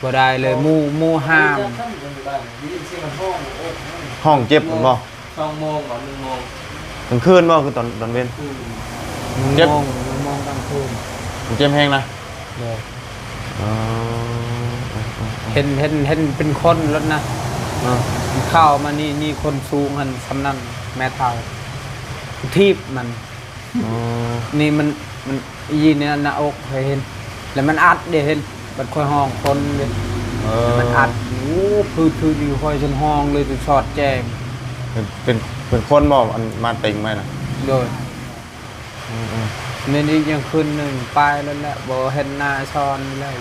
บ่ได้เลยหมู่ห้ามห้องเจ็บบ่2 โมงก่อน1 โมงกลางคืนบ่คือตอนเว้นเจ็บ1 โมงกลางคืนเจ็บแห้งนะอ๋อเห็นเป็นคนรถนะเข้ามานี่คนสูงหันสำนักแม่เฒ่าทีบมันนี่มันยีเนี่ยหน้าอกเห็นแล้วมันอัดเด้เห็นมันค่อยห้องคนเลยมันอัดโอ้คืออยู่ค่อยจนห้องเลยจนชอดแจ้งเป็นคนบ่อันมาติงไหมนะโดยนี่ยังขึ้นหนึ่งป้ายแล้วแหละบ่เห็นหน้าช้อนแล้ว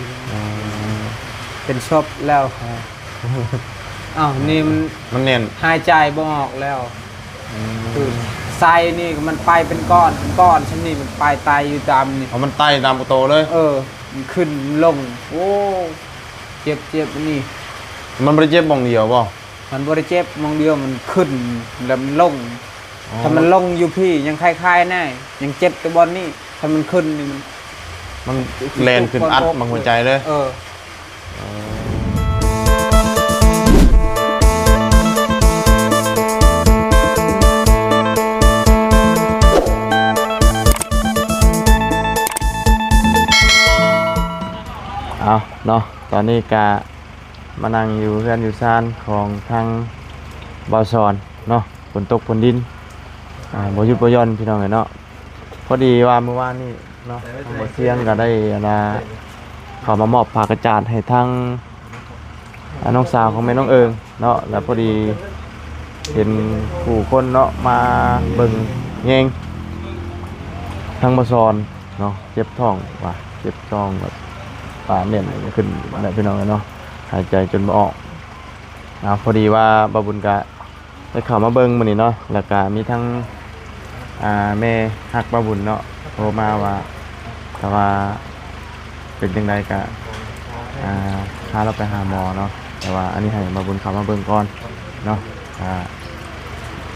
เป็นชอบแล้วครับอ้าวนี่มันเนียนหายใจบ่ออกแล้วคือไส้นี่มันไปเป็นก้อนฉันนี่มันไปตายอยู่ตามนี่มันไตตามโตเลยมันขึ้นลงโอ้เจ็บนี่มันไม่ได้เจ็บมองเดียวป่ะมันไม่ได้เจ็บมองเดียวมันขึ้นแล้วมันลงถ้ามันลงอยู่พี่ยังคล้ายๆแน่ยังเจ็บตัวบอลนี่ถ้ามันขึ้นนี่มันแลนขึ้นอัดบางหัวใจเลยเอาเนาะตอนนี้กะมานั่งอยู่เพื่อนอยู่ซานของทางบอซอนเนาะฝนตกฝนดินบ่หยุดบ่หย่อนพี่น้องเนาะพอดีว่าเมื่อวานนี่เนาะบ่เที่ยงก็ได้เขามามอบผ้ากระจาดให้ทางน้องสาวของแม่น้องเอิงเนาะแล้วพอดีเห็นผู้คนเนาะมาเบิ่งแยงทางบอซอนเนาะเจ็บท้องว่ะเจ็บท้องแบบป่าเนี่ยขึ้นได้พี่น้องเนาะหายใจจนบ่ออกพอดีว่าบาบุญกะได้เข้ามาเบิ่งมื้อนี้เนาะแล้วก็มีทั้งแม่ฮักบาบุญเนาะโทรมาว่าแต่ว่าเป็นจังไดก็พาเราไปหาหมอเนาะแต่ว่าอันนี้ให้บาบุญเข้ามาเบิ่งก่อนเนาะ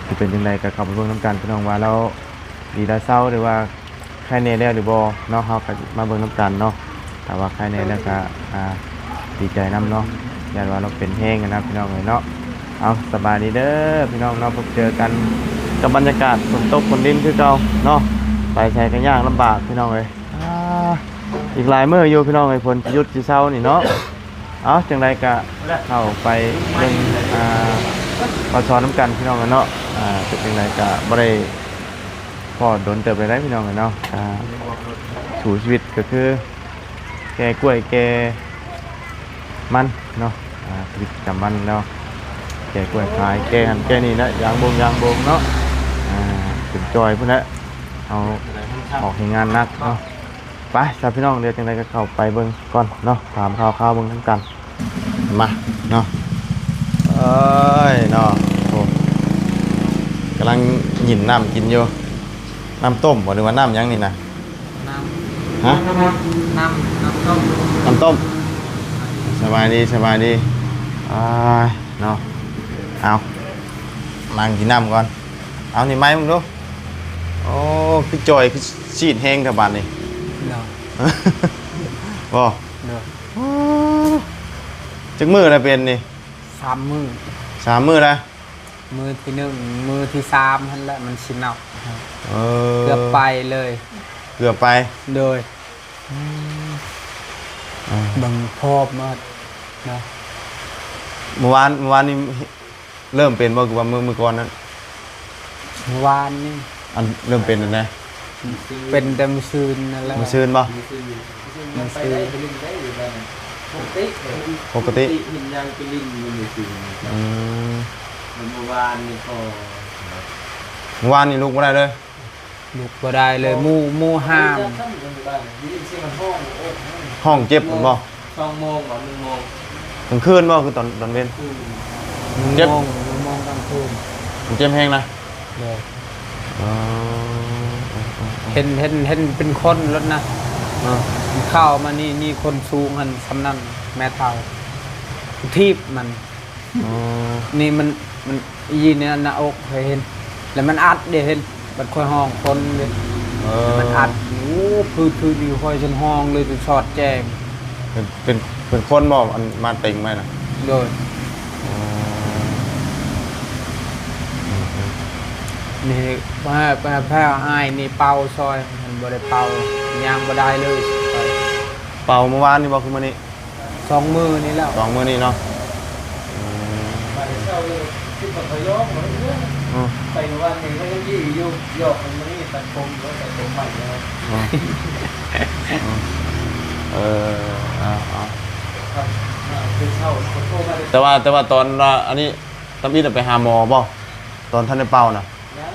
สิเป็นจังไดก็เข้าไปเบิ่งนำกันพี่น้องว่าแล้วดีได้เศร้าหรือว่าใครแน่แล้วหรือบ่เนาะเฮาก็มาเบิ่งนำกันเนาะแต่ว่าใครแน่แล้วก็ดีใจนำเนาะอยากว่าเราเป็นแห้งนะพี่น้องเลยเนาะเอาสบายดีเด้อพี่น้องเราพบเจอกันกับบรรยากาศฝนตกฝนดินคือเก่าเนาะไปใช้กันยากลำบากพี่น้องเลยอีกหลายมื้ออยู่พี่น้องเลยฝนหยุดสิเช้านี่เนาะเอาจังไดก็เข้าไปเบิ่งมาสอนน้ำกันพี่น้องกันเนาะเป็นจังไดก็บ่ได้พอโดนเติบไปได้พี่น้องกันเนาะสู่ชีวิตก็คือแกกล้วยแกมันเนาะชีวิตจำมันเนาะแกกล้วยขายแกหันแกนี่นะยางบงเนาะถึงจอยพุ่นละเอาออกงานนักเนาะไปชาวพี่น้องเดี๋ยวจังไดก็เข้าไปเบิ่งก่อนเนาะถามข่าวเบิ่งทั้งกันมาเนาะเอ้ยเนาะโอ้กำลังหยินน้ำกินอยู่น้ำต้มหรือว่าน้ำยังนี่นะฮะน้ำต้มสบายดีเนาะเอานั่งกินน้ำก่อนเอานี่ไม้มึงดูโอ้คือจอยคือชีดแห้งกับบ้านนี่บ่จักมืออะไรเป็นนี่3 มื้อแล้วมื้อที่1มื้อที่3นั่นแหละมันสิเน่าเกือบไปเลยโดยบังพอบมานะเมื่อวานนี่เริ่มเป็นบ่คือว่ามื้อก่อนนั้นเมื่อวานนี่อันเริ่มเป็นแล้วนะเป็นแต่มื้อซื่นนั่นแหละมื้อซื่นบ่มื้อซื่นปกติหินยังไปลิ้นมื้อซื่นเมื่อวานนี่พอเมื่อวานนี่ลุกบ่ได้เลยลุกบ่ได้เลยหมู่ห้ามห้องเจ็บบ่2 โมงก่อน1 โมงกลางคืนบ่คือตอนเว้นเจ็บ1 โมงกลางคืนเจ็บแห้งนะเห็นเป็นคนรถนะเข้ามานี่คนสูงหันสำนักแม่เฒ่าทีบมันนี่มันยีเนี่ยหน้าอกเห็นแล้วมันอัดเด้เห็นมันค่อยห้องคนเลยมันอัดโอ้คืออยู่ค่อยจนห้องเลยจนชอดแจ้งเป็น เป็นคนบ่อันมาเต็งไหมนะ โดยนี่แพ้อ้ายนี่เป่าซอยมันบ่ได้เป่ายางบ่ได้เลยซอย เป่าเมื่อวานนี่บ่คือมื้อนี้ 2 มือนี่แล้ว สองมื้อนี้เนาะ ไปเช้าเลยที่ปฐยมมันเนี่ย อืม ไปวันนี้ก็ยังยี่อยู่หยอกมันนี่ตัดผมแล้วตัดผมใหม่แล้ว เออเอา ครับคือเช้าขอโทษมาเลย แต่ว่าตอนอันนี้ตำอิดไปหาหมอบ่ตอนท่านได้เป่าน่ะ นั้น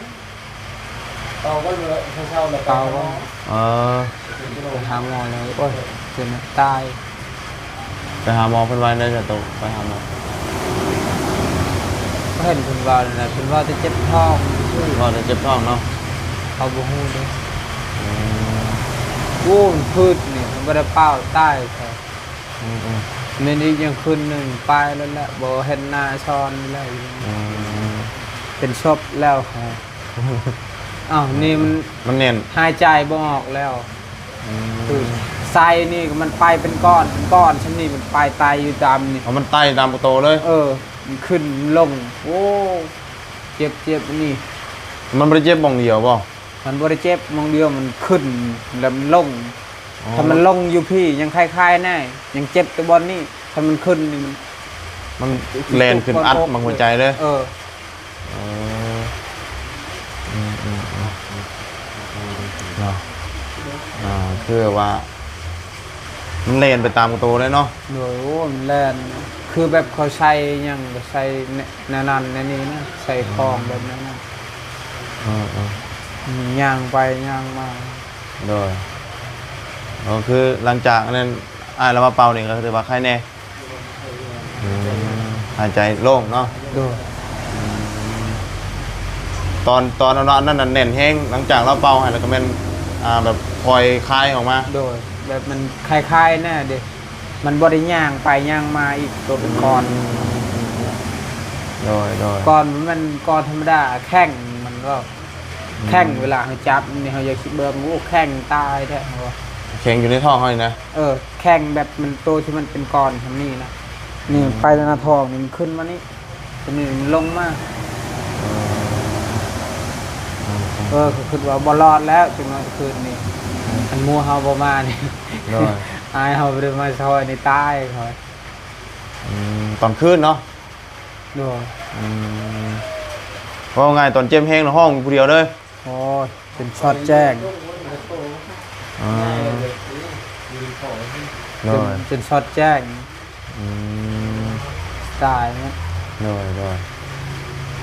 เตาก็เลยเช้าแล้ว เป่าก็ เออ ไปหาหมอเลยโอ้ยเกินตาย ไปหาหมอเพิ่นว่าได้จะตกไปหาหมอ ก็เห็นเพิ่นว่านั่นน่ะเพิ่นว่าจะเจ็บท้องชื่อ ก็จะเจ็บท้องเนาะ เขาบ่ฮู้เด้วู้นพืชนี่มันบ่ได้เป่าตายแท้ อืม มื้อนี้ยังคืนหนึงไปแล้วแหละบ่เห็นหน้าช้อนแล้ว เป็นศพแล้วครับอ้าวนี่มันเน่น หายใจบ่ออกแล้วคือไส้นี่มันไปเป็นก้อนชั้นนี่มันไปตายอยู่ตามนี่ เอามันไต่ตามประตูเลย มันขึ้นลงโอ้เจ็บนี่ มันบ่ได้เจ็บบ่งเดียวบ่ มันบ่ได้เจ็บมองเดียวมันขึ้นแล้วมันลงถ้ามันลงอยู่พี่ยังคล้ายๆแน่ยังเจ็บแต่บอนนี่ถ้ามันขึ้นนี่มัน แลนขึ้นอัดบางหัวใจเลย เออ เนาะคือว่ามันเลนไปตามประตูเลยเนาะ โดยโอ้มันแล่นคือแบบเขาใช้ยังก็ใช้แนั่นในนี้นะใส่คลองแบบนั้นนะย่างไปย่างมา โดยก็คือหลังจากนั้นเรามาเป่านี่ก็ถือว่าใครแน่หายใจโล่งเนาะ โดย ตอนนั้นแน่นแห้งหลังจากเราเป่าให้แล้วก็เป็นแบบคอยคลายออกมา โดยแบบมันคล้ายๆแน่เด็มันบริย่างไปย่างมาอีกตัวเป็นก้อน โดย ก้อนมันก้อนธรรมดาแข้งมันก็แข้งเวลาเขาจับนี่เขาจะคิดเบิ่งโอ้แข้งตายแท้เขาว่า แข็งอยู่ในท้องเขาเลยนะ แข้งแบบมันโตที่มันเป็นก้อนทำนี่นะนี่ไปในหน้าท้องนี่มันขึ้นมานี่ตัวนี้มันลงมาก็คือว่าบอลอดแล้วจังหวะคืนนี้อันมัวเฮาบ่มานี่ โดย อายเฮาบ่ได้มาซอยนี่ตายเขา ตอนคืนเนาะ โดย เพราะว่าไงตอนเจ็บแห้งในห้องผู้เดียวเลย โอ้ยเป็นช็อตแจ้ง โดย เป็นช็อตแจ้งตายนะ โดย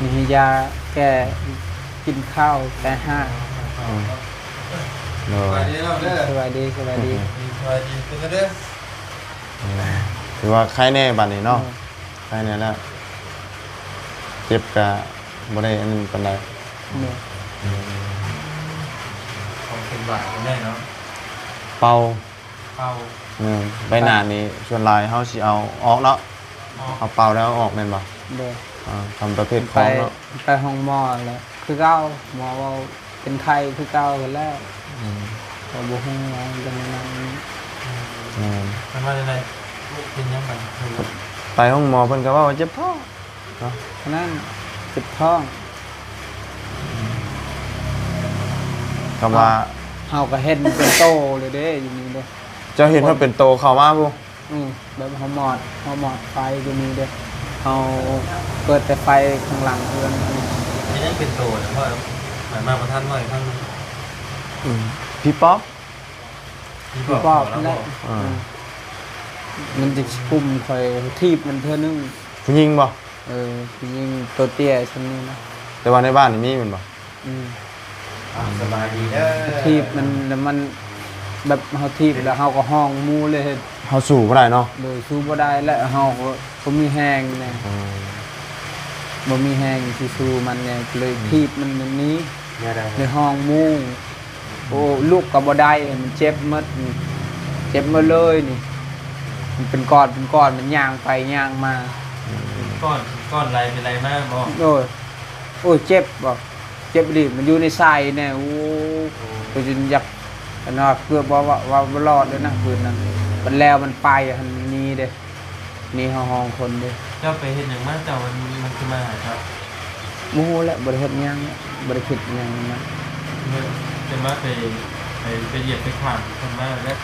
มียาแก้กินข้าวแต่ห้า โดย ไปนี้เราเด้อ สบายดี ไปดีกันเด้อ ถือว่าใครแน่บัดนี้เนาะใครแน่แล้วเจ็บกะบ่ได้อันนั้นปานใด เนี่ย ของเป็นบาทแน่เนาะ เป่า เอา ใบหน้านี้ส่วนลายเฮาสิเอาออกเนาะเอาเป่าแล้วเอาออกแม่นบ่ เดี๋ยว ทำประเภทข ไป องเนาะ ไปห้องหมอแล้วคือเก้าหมอว่าเป็นไข้คือเก้ากันแล้วก็บุ้งว่าจังนั้น มันว่าอะไรเป็นยังไง ไปห้องหมอเพิ่นก็ว่าเจ็บท้องเนาะ นั่นเจ็บท้อง ก็ว่า เฮาก็เห็นเป็นโตเลยเด้อยู่นี่เด้ เจ้าเห็นว่าเป็นโตเข้ามาบ่ แบบเฮาหมอดไฟอยู่นี่เด้เฮาเปิดแต่ไฟข้างหลังเพื่อน เป็นยังเป็นโตนะเพราะหมายมาประทันว่าอีกครั้งนึง พี่ป๊อป ปอบนั่นแหละมันจะปุ่มคอยทีบมันเท่านึง ผู้หญิงบ่ ยิงตัวเตี้ยชั้นนี้นะ แต่ว่าในบ้านนี่มีแม่นบ่ สบายดีเด้อ ทีบมันแล้วมันแบบเฮาทีบแล้วเฮาก็ห้องมูเลย เฮาสู้บ่ได้เนาะ โดยสู้บ่ได้และเฮาก็บ่มีแฮงแน่บ่มีแฮงสิสู้มันเนี่ยเลยทีบมันแบบนี้ เนี่ยได้ ในห้องมูโอ้ลูกก็บ่ได้มันเจ็บหมดนี่เจ็บหมดเลยนี่มันเป็นก้อนมันย่างไปย่างมา ก้อนไรเป็นไรมากบอก โอ้ยเจ็บบ่เจ็บดิมันอยู่ในไส้แน่โอ้ก็จนอยากอันนั้นเกือบว่าบ่รอดเลยนะคืนนั้นมันแล้วมันไปหันนี้ เด้นี่ห้องคนเด้ เจ้าไปเห็นอย่างมากเจ้ามันคือมาหาครับ โมโหแล้วบริเฮ็ดหยังบริคิดหยังนะ เป็นมาไปเหยียบไปขวางคนมากแล้ว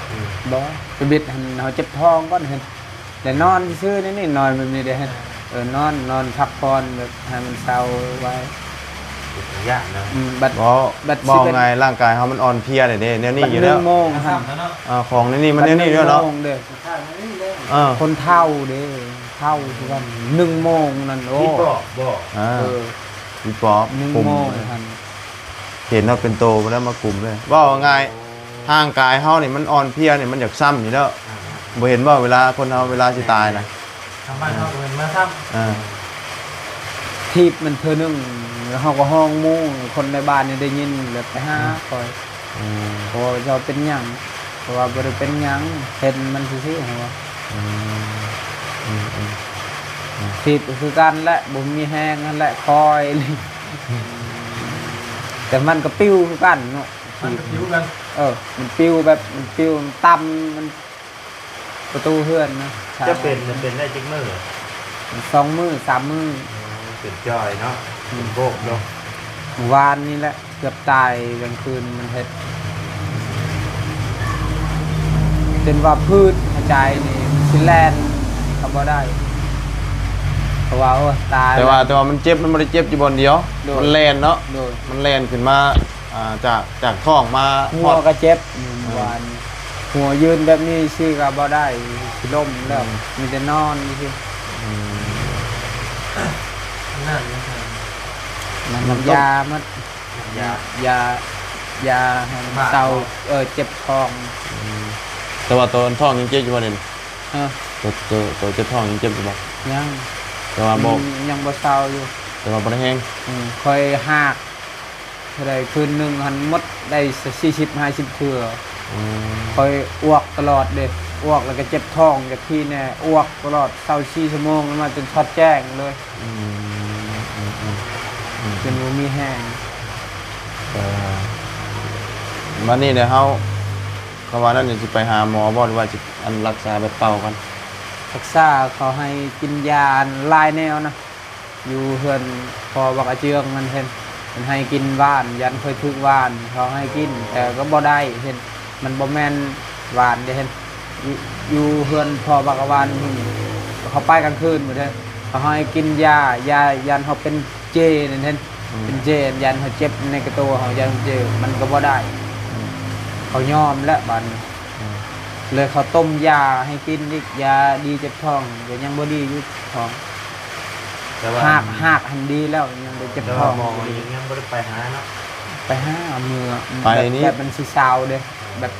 บ่ไปบิดหันเฮาเจ็บท้องก่อนเห็นแต่นอนซื่อๆนี่นอนแบบนี้เด้เห็นนอนพักผ่อนแบบให้มันเศร้าไว้ ยากนะ บัด บ่ไงร่างกายเฮามันอ่อนเพลียเด้แนวนี้ บัด อยู่แล้ว 1 โมง ทำแล้วเนาะ ของนี่มันแนวนี้ด้วยเนาะ บัด1 โมงเด้ เออ คนเฒ่าเด้เฒ่าทุกวัน1 โมงนั่นโอ้ พี่บอก พี่ปอบ 1 กลุ่ม โมงทัน เห็นว่าเป็นโตมาแล้วมากลุ่มเลยว่าไงร่างกายเฮานี่มันอ่อนเพลียนี่มันอยากซ้ำอยู่แล้วบ่เห็นว่าเวลาคนเฮาเวลาสิตายนะ ทำบ้านเขาเป็นมาท ทีบมันเธอนึงแล้วเฮาก็ห้องหมู่คนในบ้านนี่ได้ยินแล้วไปหาคอยเพราะว่าเราเป็นหยังเพราะว่าบ่ได้เป็นหยังเห็นมันซื่อๆเหรอทีบก็คือกันแหละบ่มีแห้งนั่นแหละคอยนี่แต่มันก็ปิ้วคือกันเนาะ ำมันผิวกัน มันปิ้วแบบมันปิ้วมันต่ำมันประตูเฮือนนะ จะเป็นได้จิกมือ 2 มื้อ 3 มื้อ เป็นจอยเนาะเป็นโบกเนาะ วานนี่แหละเกือบตายกลางคืนมันเฮ็ดจนว่าพืชกระจายนี่สิแลนเขาบ่ได้เพราะว่าโอ้ตาย แต่ว่ามันเจ็บมันบ่ได้เจ็บอยู่บนเดียวมันแล่นเนาะ โดย มันแล่นขึ้นมาจากท้องมา หัวก็เจ็บวานหัวยืนแบบนี้สิก็บ่ได้สิล้มแล้วมีแต่นอนนี่สิ นั่นนะครับ มันยามันยาให้มันเศร้าเจ็บท้อง แต่ว่าตัวท้องยังเจ็บอยู่บ่นี่ เออ ตัวเจ็บท้องยังเจ็บอยู่บ่ ยัง แต่ว่าบ่ ยังบ่เศร้าอยู่ แต่ว่าบ่ได้แห้ง คอยหากเท่าใดคืนหนึงหันหมดได้40-50เทื่อคอยอ้วกตลอดเด้อ้วกแล้วก็เจ็บท้องจากที่แน่อ้วกตลอด24 ชั่วโมงแล้วมาจนช็อตแจ้งเลยจนบ่มีแห้ง วันนี้เดี๋ยวเขาว่านั่นสิไปหาหมอบ่หรือว่าสิอันรักษาแบบเป่ากัน รักษาเขาให้กินยาหลายแนวนะอยู่เฮือนพอบักอาเจืองมันเห็นมันให้กินว่านยันเคยถึกว่านเขาให้กิน แต่ก็บ่ได้เห็นมันบ่แม่นว่านเด้เห็นอยู่เฮือนพอบักวานเขาไปกลางคืนหมดเลยเขาให้กินยายันเขาเป็นเจนั่นเห็นเป็นเจยันเขาเจ็บในกระตัวเขายันเจมันก็บ่ได้เขายอมและบัดนี้เลยเขาต้มยาให้กินอีกยาดีเจ็บท้องแต่ยังบ่ดีอยู่ท้อง แต่ว่า หากหันดีแล้วยังได้เจ็บ แต่ ท้ ว่า อง มองยังไม่ได้ไปหาเนาะ ไปหามือ ไปนี่ แบบมันสิซาวเด้แบบ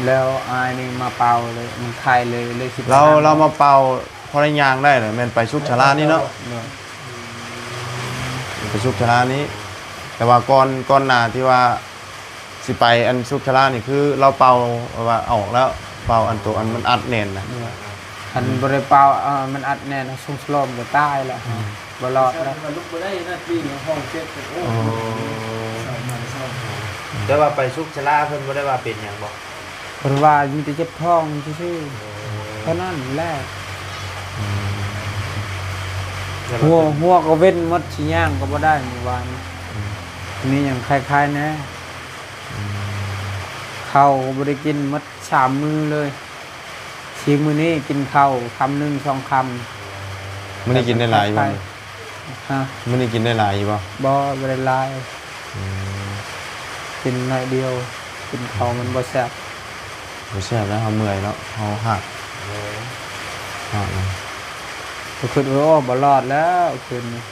แล้วอายนี่มาเป่าเลยมันคายเลยสิ เรามาเป่าพอได้ยางได้เหรอแม่นไปชุกชลานี่เนาะไปชุกชลานี้ แต่ว่าก่อนหน้าที่ว่าสิไปอันชุกชลานี่คือเราเป่าว่าออกแล้วเป่าอันตัวอันมันอัดแน่นนะ หันบ่ได้เป่ามันอัดแน่นส่งสลมก็ตายแล้วบ่รอดแล้ว ลุกไปได้นาทีห้องเช็ดโอ้แต่ว่าไปชุกชลาเพิ่นบ่ได้ว่าเป็นหยังบ่ เพราะว่ามีแต่เจ็บท้องซื่อๆเท่านั้นแหละหัวก็เว้นหมดสิย่างก็บ่ได้เมื่อวานนี่ยังคล้ายๆนะข้าวก็บ่ได้กินหมด3 มื้อเลยทีมื้อนี้กินข้าวคำนึง2 คำ มันได้กินได้หลายอยู่บ่ ฮะ มันได้กินได้หลายอยู่บ่ บ่ได้หลายกินน้อยเดียวกินข้าวมันบ่แซ่บ บ่แซ่บแล้วเฮาเมื่อยเนาะเฮาหักเลย ก็คิดว่าโอ้บ่รอดแล้วคืนนี้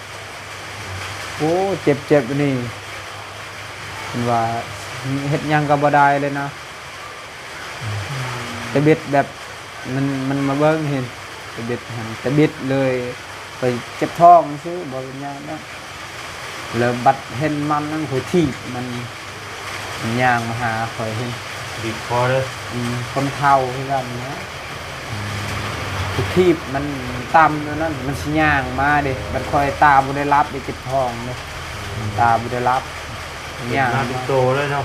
โอ้เจ็บนี่มันว่าเฮ็ดหยังก็บ่ได้เลยนะแต่เบ็ดแบบมันมาเบิ่งเห็นแต่เบ็ดหันแต่เบ็ดเลยไปเจ็บท้องซื่อบ่เป็นหยังนะแล้วบัดเห็นมันนั่นหัวทีบมันย่างมาหาข่อยเห็น บีบคอเลย คนเฒ่าคือกันนะคือทีบมันต่ำนั่นมันสิย่างมาเด้มันคอยตาบ่ได้รับได้เจ็บท้องเด้ตาบ่ได้รับย่าง มาเป็นโตเลยเนาะ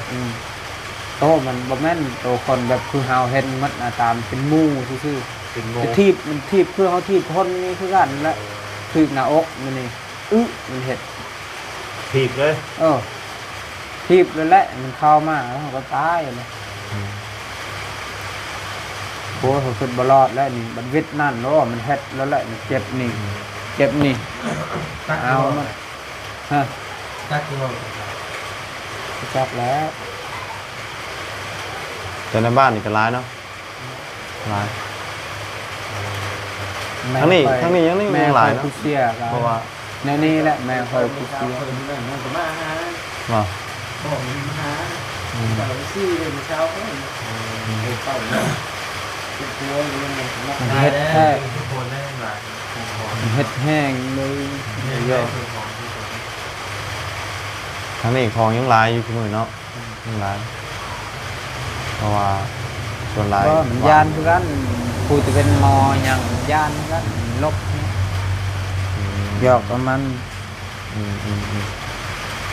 โตมันบ่แม่นโตคนแบบคือเฮาเห็นมันตามเป็นหมู่ซื่อ เป็นโง จะทีบมันทีบเพื่อเขาทีบคนนี่คือกันแหละทีบหน้าอกมันนี่มันเห็ด ถีบเลย ทีบเลยแหละมันเข้ามาแล้วเขาก็ตายเลยโอ้เขาขึ้นบลอดแล้วนี่มันวิทนั่นแล้วมันเฮ็ดแล้วแหละมันเจ็บนี่เอามาฮะ ตักที่ว่า จับแล้ว แต่ในบ้านนี่ก็ร้ายเนาะร้ายทั้งนี้ยังนี่ แม่ ยัง ห ห ลา ลาย ย เนาะ เนาะ เสีย เพราะว่า ในนี่แหละแม่คอยผู้เสีย มันก็มาหา ว่า บอกมันมาหาแต่เราซี่เลยเช้าก็ไอ้เต่าเนี่ยเป็นตัวอยู่มันมา มันเฮ็ดแท้ ทุกคนได้หลาย มันเฮ็ดแห้งเลย เยอะ ทั้งนี้ของยังหลายอยู่คือมื้อเนาะยังหลายเพราะว่าส่วนหลาย ก็มันยานคือกันผู้ที่เป็นหมอหยังยานคือกันลบหยอกประมาณ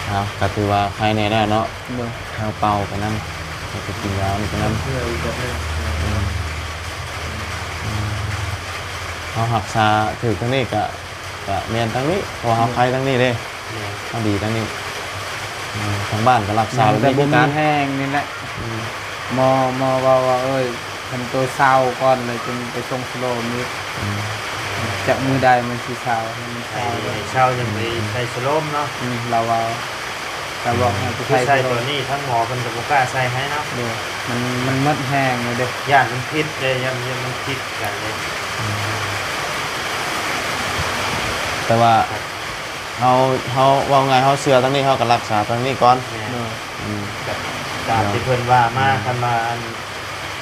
เอาก็ถือว่าใครแน่ได้เนาะ เด้อ ทางเป่ากันนั้นก็กินยานี่กันนั้น เพื่อจะได้ เขาหักษาถือทั้งนี้ก็เมียนทั้งนี้เพอเขาใครทั้งนี้เลยเขาดีทั้งนี้ทางบ้านก็รักษา แต่ แบบ บ่ นี้ มี กัน แห้งนี่แหละหมอว่าเอ้ยทำตัวเศร้าก่อนเลยจึงไปส่งสโลมิดจากมือใดมันสิเศร้ามันเศ ไอ้ ร้าเลย เช่ายังไปใส่สโลมเนาะ เราเอาแต่บอกให้ไป คือ ใส่ ใส่ สโล ตัว ม นี้ทั้งหมอเป็นกับโบกล้าใส่ให้เนาะ เด้อมันมัดแห้งเลยเด้อ ย่านมันพิษเลยยันมันพิษกันเลย แต่ว่าเขาว่าไงเขาเสือทั้งนี้เขาก็รักษาทั้งนี้ก่อน เนี่ย เด้อ กับการที่เพิ่นว่ามาคันมา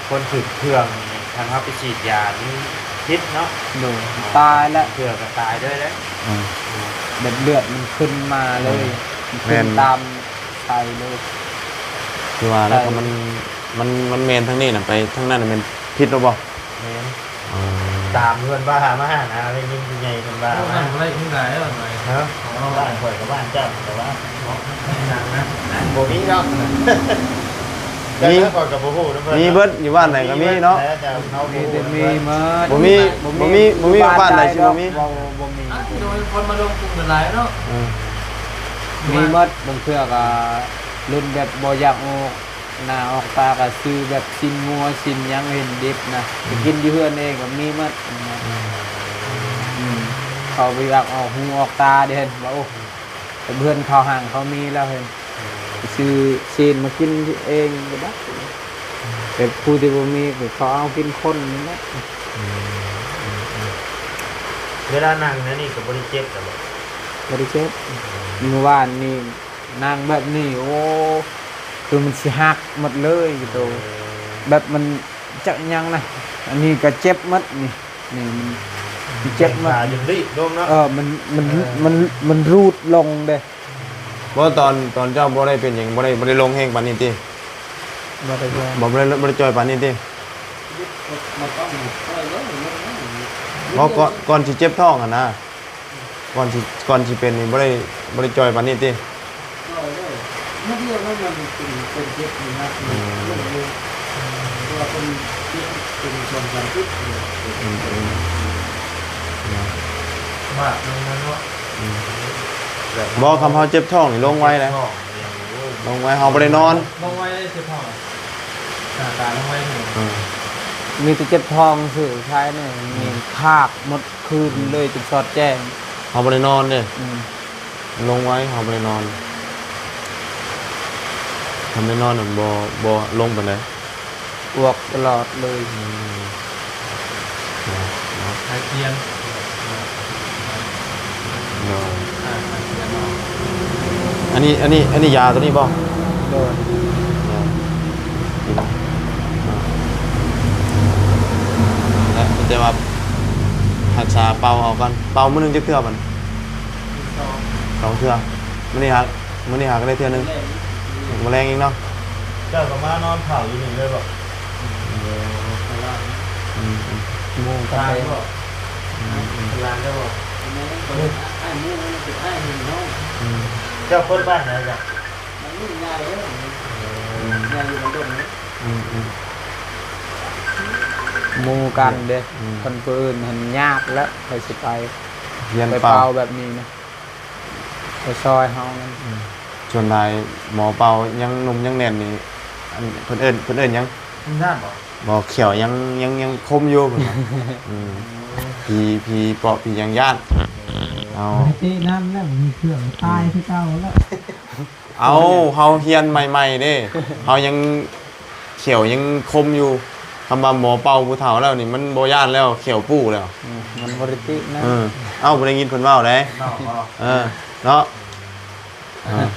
คนถือเครื่องทางเขาไปฉีดยานี่พิษเนาะ เด้อตายแล้ว เผื่อก็ตายด้วยเลย แบบเลือดมันขึ้นมาเลยมันขึ้นตามไตเลย คือว่าแล้วก็มันเมนทั้งนี้น่ะไปทั้งนั้นน่ะเป็นพิษหรือเปล่า เนี่ยตามเพื่อนบ้ามานะอะไรยิ่งใหญ่เพื่อนบ้ามา อะไรขึ้นไหนอ่ะหน่อย ฮะบ้านข่อยกับบ้านเจ้าแต่ว่าหนังนะโบนี้เนาะข่อยกับโบหูนะเพื่อน มีเบิดอยู่บ้านไหนก็มีเนาะ มีแต่มีเมื่อ บ่มีบ้านไหนสิบ่มี บ่มี โดยคนมาลงกลุ่มกันหลายเนาะ มีหมดบางเทื่อก็รุ่นแบบบ่อยากออกหน้าออกตาก็ซื้อแบบชิ้นงัวชิ้นหยังเห็นดิบนะไปกินอยู่เฮือนเองก็มีหมดนะเขาไปอยากออกหูออกตาเด้เห็นว่าโอ้แต่เพื่อนเขาห่างเขามีแล้วเห็นไปซื้อชิ้นมากินเองก็ได้แต่ผู้ที่บ่มีก็เขาเอากินคนนี่แหละ เวลานั่งนะนี่กับบริเจ็บแต่บอก บริเจ็บเมื่อวานนี่นั่งแบบนี้โอ้คือมันสิหักหมดเลยอยู่ตัวแบบมันจะยังนะอันนี้ก็เจ็บหมดนี่มันเจ็บหมด ขาจนรีบลงเนาะ มันรูดลงเด้ เพราะตอนเจ้าบ่ได้เป็นหยังบ่ได้ลงแห้งปานนี้ติ บ่ได้ยอม บ่ได้จอยปานนี้ติเพราะก่อนสิเจ็บท้องอ่ะนะก่อนสิเป็นนี่บ่ได้จอยปานนี้ติ ไม่เดียวแล้วมันเป็นเจ็บนี่นะตัวเป็นส่วนการพิษ มากนั่นเนาะ บ่คำเฮาเจ็บท้องนี่ลงไว้นะลงไว้เฮาบ่ได้นอน ลงไว้ได้เฉพาะหน้าตาลงไว้หนึ่ง มีแต่เจ็บท้องสื่อใช้เนี่ยมีภาคหมดคืนเลยจนสอดแจ้ง เฮาบ่ได้นอนเด้ อืม ลงไว้เฮาบ่ได้นอนทำได้นอนน่ะบ่ลงปานใด อ้วกตลอดเลย ไข่เทียน เนาะ ไข่เทียนเนาะ อันนี้ยาตัวนี้บ่ โดน กินและแต่ว่ารักษาเป่าเอาก่อนเป่ามื้อนึงจักเทื่อมันสองเทื่อมื้อนี้หักก็ได้เทื่อนึงแมลงอีกเนาะ เจ้าก็มานอนเผาอยู่นี่เลยบอก หมูกระ ทาง เตง บอกลานได้บอกเจ้าคนบ้านไหนจ้ะ อืม หมู่กันเด้คนผู้อื่นมันยากแล้วไปสิไป เฮียน ไป เป่า เป่าแบบนี้นะไปซอยเฮานั่น ส่วนนายหมอเป่ายังหนุ่มยังแน่นนี่อันเพิ่นเอิ้นยัง คุณท่านบอก บ่เขียวยังคมอยู่เพิ่นว่าอืมผีเปาะผียังย่านเอา ตีนั่นแล้วมีเครื่องตายที่เก่าแล้ว เอาเฮาเฮียนใหม่ๆเด้เฮายังเขียวยังคมอยู่คำว่าหมอเป่าผู้เฒ่าแล้วนี่มันบ่ย่านแล้วเขียวปู้แล้ว มันบริตินะ เอ้าบ่ได้ยินเพิ่นเว้าเด้ เนาะบอก เนาะ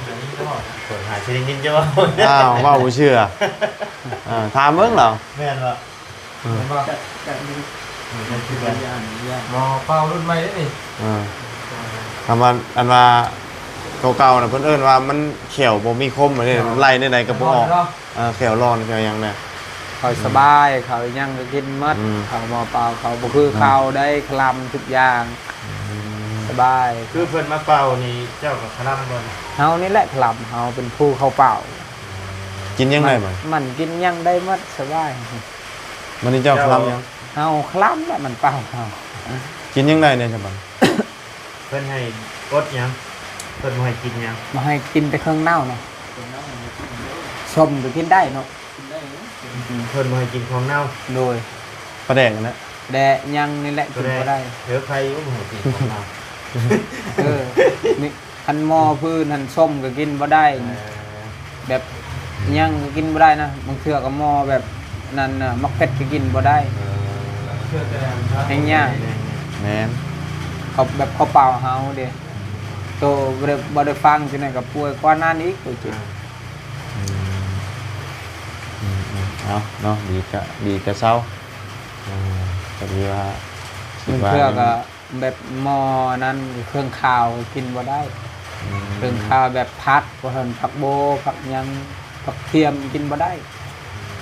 เดี๋ยวนี้ก็บอกนะ เปิดหาชื่อนินจ้า อ้าวเว้าบ่เชื่อถามเบิ่งเหรอ แม่นบ่ เห็นบอก นั่นคือแบบ หมอเป่ารุ่นใหม่ได้นี่ คำว่าอันว่าเก่าๆน่ะเพิ่นเอิ้นว่ามันเขียวบ่มีคมอันนี้ไล่ในใดก็บ่ออกเขียวร้อนเขียวหยังเนี่ย เขาสบายเขายังก็กินหมัด อืม เขาหมอเปล่าเขาบ่คือเขาได้คลำทุกอย่างสบาย คือเพิ่นมาเป่านี่เจ้ากับคณะบ่น เฮานี่แหละคลำเฮาเป็นผู้เขาเป่า กินยังไงบ่ มันกินยังได้หมัดสบาย มันนี่เจ้าคลำยัง เฮาคลำแหละมันเป่าเฮา กินยังไงเนี่ยจ้ะบัง เพิ่นให้กดหยังเพิ่นบ่ให้กินหยัง มาให้กินแต่เครื่องเน่าเนาะชมก็กินได้เนาะ เพิ่นบ่ให้กินของเน่า โดย ปลาแดกนะ แดะยังนี่แหละกินบ่ได้ เดี๋ยวใครก็บ่ให้กินของเน่า นี่คันหม้อพื้นหันส้มก็กินบ่ได้ แบบยังก็กินบ่ได้นะบางเทื่อก็หม้อแบบนั้นน่ะมักเผ็ดก็กินบ่ได้ เชื่อแต่ครับ แห้งยาก แม่น เขาแบบเขาเป่าเฮาเด้โตบ่ได้ฟังจังได๋ก็ป่วยกว่านั้นอีกตัวจิต เอาเนาะดีกะเศร้าก็ดีว่าคิ บา ด ง ว่า เทื่อก็แบบหม้อนั้นเครื่องข้าวกินบ่ได้เครื่องข้าวแบบผักบ่ทันผักโบผักหยังผักเทียมกินบ่ได้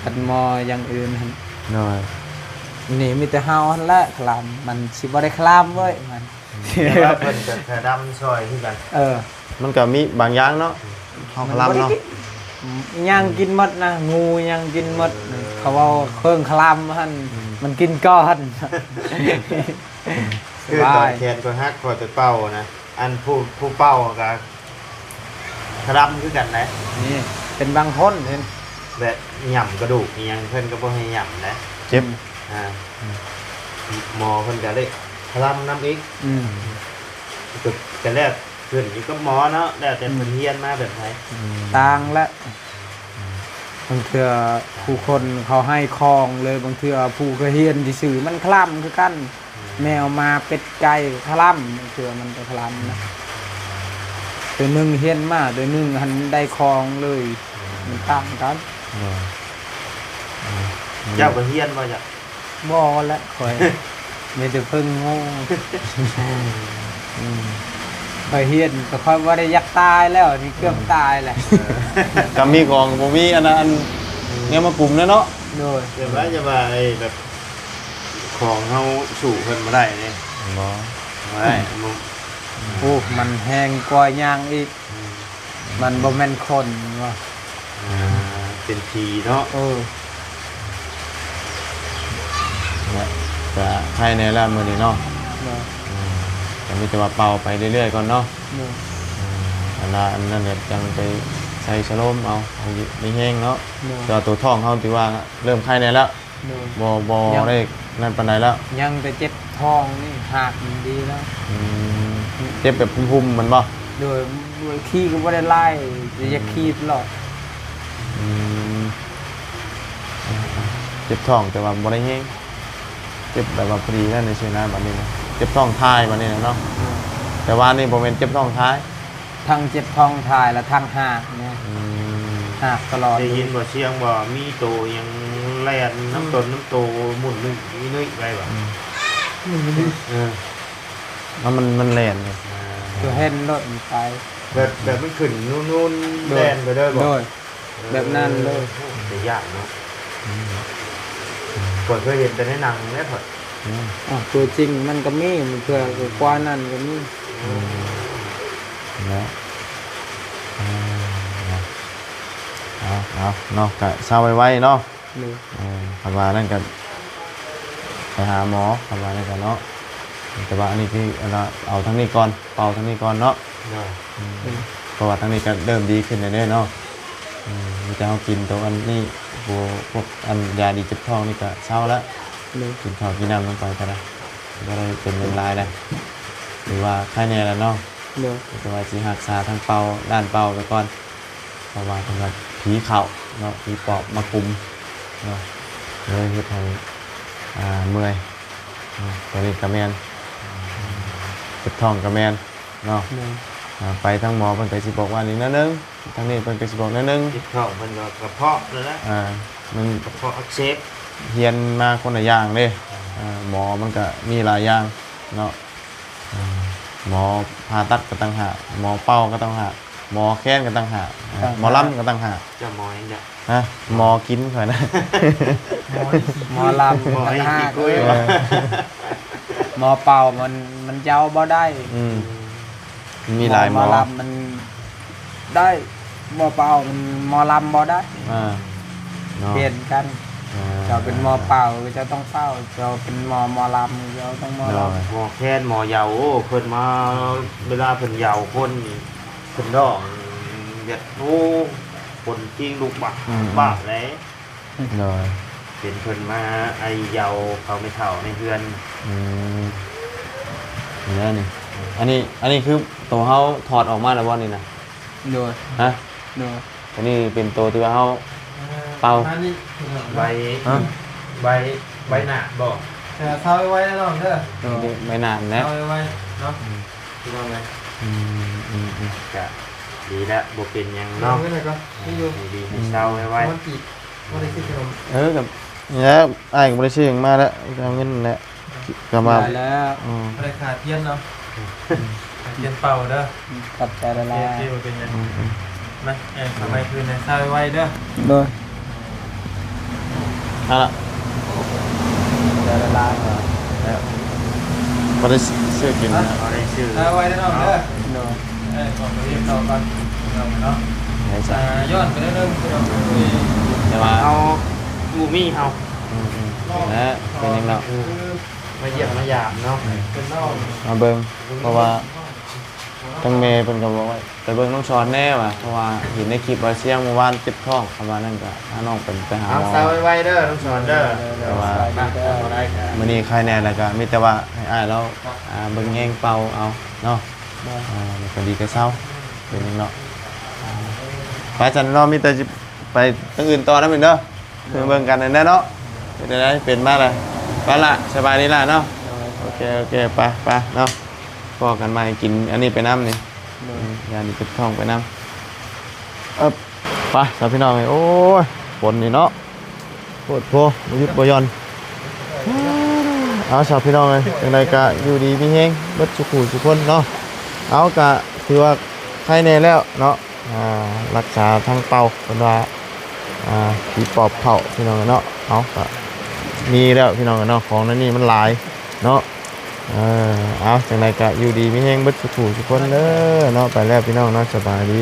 คันหม้ออย่างอื่นหั่น หน่อย นี่มีแต่เฮาหั่นแหละคลำมันสิบ่ได้คลำเว้ยมัน แต่ว่าเพิ่นจะแค่ดำซอยคือกัน มันก็มีบางอย่างเนาะเฮาคลำเนาะ ยังกินหมดนะงูยังกินหมดเขาเอาเครื่องคลำหั่นมันกินก้อน คือตอนแคนก็ฮักพอจะเป่านะอันผู้เป่าก็คดำคือกันนะ นี่เป็นบางคนเห็น แบบหย่ำกระดูกอีหยังเพิ่นก็บ่ให้หย่ำนะ เจ็บ หมอเพิ่นก็เลยคลำน้ำอีก อืม ก็แรกขึ้นอยู่กับหมอเนาะแล้วแต่เพิ่นเฮียนมาแบบไหน ต่างและบางเทื่อผู้คนเขาให้คลองเลยบางเทื่อผู้เคยเฮียนที่สื่อมันคล่ำคือกัน แมวมาเป็ดไก่คล่ำบางเทื่อมันก็คล่ำนะตัวหนึ่งเฮียนมาตัวหนึ่งหันได้คลองเลยมันต่างกัน เจ้าก็เฮียนบ่จ้ะ บ่และคอย มีแต่เพิ่งโง่คอยเฮียนก็ค่อยว่าได้ยักตายแล้วนี่เกือบตายแหละ ก็มีของบ่มีอันนั้นเนี่ยมากลุ่มแล้วเนาะ โดย เดี๋ยวว่าจะว่าไอ้แบบของเฮาสู่เพิ่นบ่ได้นี่ บ่ บ่ได้บ่ โอ้มันแห้งกว่ายางอีก มันบ่แม่นคนว่า เป็นผีเนาะ เนี่ยก็ภายในละมื้อนี้เนาะ เนาะ ก็มีแต่ว่าเป่าไปเรื่อยๆก่อนเนาะ เนาะ อันนั้นเนี่ยจังไปใส่ชะโลมเอาไม่แห้งเนาะ เนาะ แต่ตัวท้องเฮาที่ว่าเริ่มไข้ในแล้ว เนาะ บ่ได้นั่นปานใดแล้ว ยังแต่เจ็บท้องนี่หักมันดีแล้ว เจ็บแบบพุ่มๆมันบ่ โดยขี้ก็บ่ได้ไล่จะขี้ตลอด เจ็บท้องแต่ว่าบ่ได้แห้งเจ็บแบบว่าพอดีนั่นในชื่อนะบัดนี้นะเจ็บท้องท้ายบัดนี้นะเนาะแต่ว่านี่บ่แม่นเจ็บท้องท้าย ทั้งเจ็บท้องถ่ายและทั้งหักนะหักตลอด ได้ยินบ่เสียงบ่มีโตยังแล่นน้ำตนน้ำโตหมุนนึกนึกไปบ่เออ แล้วมันแล่นเลย ตัวเห็นรถมันไป แบบมันขึ้นนู่นๆแล่นไปเด้อบ่ โดยแบบนั้นเลย จะยากเนาะก่อนเคยเห็นแต่ในหนังแม่พอด ตัวจริงมันก็มีมันเพื่อกว่านั้นก็มี แล้วเอาเนาะก็เศร้าไว้เนาะ เลย คำว่านั่นก็ ไปหาหมอทำมาในกันเนาะแต่ว่าอันนี้คือเอาทั้งนี้ก่อนเป่าทั้งนี้ก่อนเนาะ เนาะ เพราะว่าทั้งนี้ก็เริ่มดีขึ้นเรื่อยๆเนาะมีแต่เขากินตัวอันนี้พวกอันยาดีเจ็บท้องนี่ก็เศร้าแล้ว เลย กินข้าวกินน้ำลงไปก็ได้เป็นเรื่องรายได้หรือว่าไข้แน่แล้วเนาะ เลย แต่ว่าสิหักษาทางเป่าด้านเป่าไปก่อนเพราะว่าทำแบบผีเข่าเนาะผีปอบมากุมเนาะเลยเฮ็ดให้เมื่อยตัวนี้กระแมนเจ็บท้องกระแมนเนาะ เลย ไปทั้งหมอเพิ่นก็สิบอกว่านี่นั่นนึงทางนี้เพิ่นก็สิบอกนั่นนึง ติดท้องมันก็กระเพาะเลยนะ มัน กระเพาะอักเสบ เฮียนมาคนละอย่างเด้หมอมันก็มีหลายอย่างเนาะหมอผ่าตัดก็ต่างหากหมอเป่าก็ต่างหากหมอแค้นก็ต่างหากหมอลำก็ต่างหาก เจะหมอยังจะ ฮะหมอกินข่อยนะ หมอลำ หมอ มัน ให้ ห้า กินกล้วย เอ วะ อ หมอเป่ามันเจ้าบ่ได้ มีหลายหมอ ลำมันได้หมอเป่ามันหมอลำบ่ได้ เนาะ เปลี่ยนกันเจ้าเป็นหมอเป่าเจ้าต้องเป่าเจ้าเป็นหมอลำเจ้าต้องหมอล หมอแค้นหมอเหยาโอ้เพิ่นมาเวลาเพิ่นเหยาคนนี่เพิ่นร้องเด็ดโอ้คนจริงลูกบักบ้าเลย เนาะ เป็นเพิ่นมาไอเหยาเขาไม่เท่าในเฮือน นี่นะนี่อันนี้คือตัวเฮาถอดออกมาแล้วบ่นี่นะ ำโดย ฮะ โดย อันนี้เป็นตัวที่ว่าเฮา เป่า ใบ ฮะ ใบหนาบอก แต่เท้าไว้แน่นอนเด้อ ไม่นานนะ เท้าไว้เนาะพี่น้องเลย จะดีแล้วบ่เป็นหยัง น้อง เนาะ ก็เลยก็ไม่อยู่ ให้ดีให้เศร้าไว้ มันจีบมันได้ซื้อขนม กับเนี่ยอ้ายก็บ่ได้ซื้อหยังมาแล้วเอาเงินนั่นแหละก็มา ได้แล้ว อะไรขาดเทียนเนาะขาดเทียนเป่าเด้อ ตัดใจละ เที ลาย นที่มันเป็นยังนะทำไมคืนนะเท้าไว้เด้อ โดย เอาล่ะ ใจละลาย แล้วบ่ได้ซื้อกินนะ เอาได้ชื่อ เท้าไว้แน่นอนเด้อ โดย ก่อนไปเรียนต่อกันเนาะ ได้จ้ะ ย้อนไปเรื่อยๆพี่น้องคุย แต่ว่า เอาหมูมี่เอา และเป็นยังเนาะ มาเยี่ยมมายามเนาะ เป็นนอก มาเบิ่งเพราะว่าทั้งเมย์เพิ่นก็บอกว่าไปเบิ่งน้องชอนแน่ว่ะเพราะว่าเห็นในคลิปว่าเสียงเมื่อวานเจ็บท้องประมาณนั้นก็พาน้องเป็นไปหา เอา หมอ เศร้าไว้เด้อต้องสอนเด้อ แต่ว่า มาเอาได้ค่ะ มื้อนี้ใครแน่แล้วก็มีแต่ว่าให้อ้ายเราเบิ่งแยงเป่าเอาเนาะแล้วก็ดีก็เศร้าเป็นยังเนาะไปจันเนาะมีแต่สิไปทางอื่นต่อนะเพิ่นเด้อเพิ่นเบิ่งกันแน่เนาะเป็นได้เป็นมาเลยไปละสบายดีล่ะเนาะโอเคไปเนาะพอกันมาให้กินอันนี้ไปน้ำนี่ยานี่เจ็บท้องไปน้ำไปสาวพี่น้องโอ้ยฝนนี่เนาะโคตรโพบ่หยุดบ่หย่อน เอาชาวพี่น้องเลยจังใดก็อยู่ดีมีแฮงเบิดสุขุสุขคนเนาะเอาก็ถือว่าไข้แน่แล้วเนาะรักษาทางเป่าเป็นว่าผีปอบเผาพี่น้องเนาะเอาก็มีแล้วพี่น้องเนาะของนั่นนี่มันหลายเนาะเอาจังใดก็อยู่ดีมีแฮงเบิดสุขุสุขคนเด้อเนาะไปแล้วพี่น้องเนาะสบายดี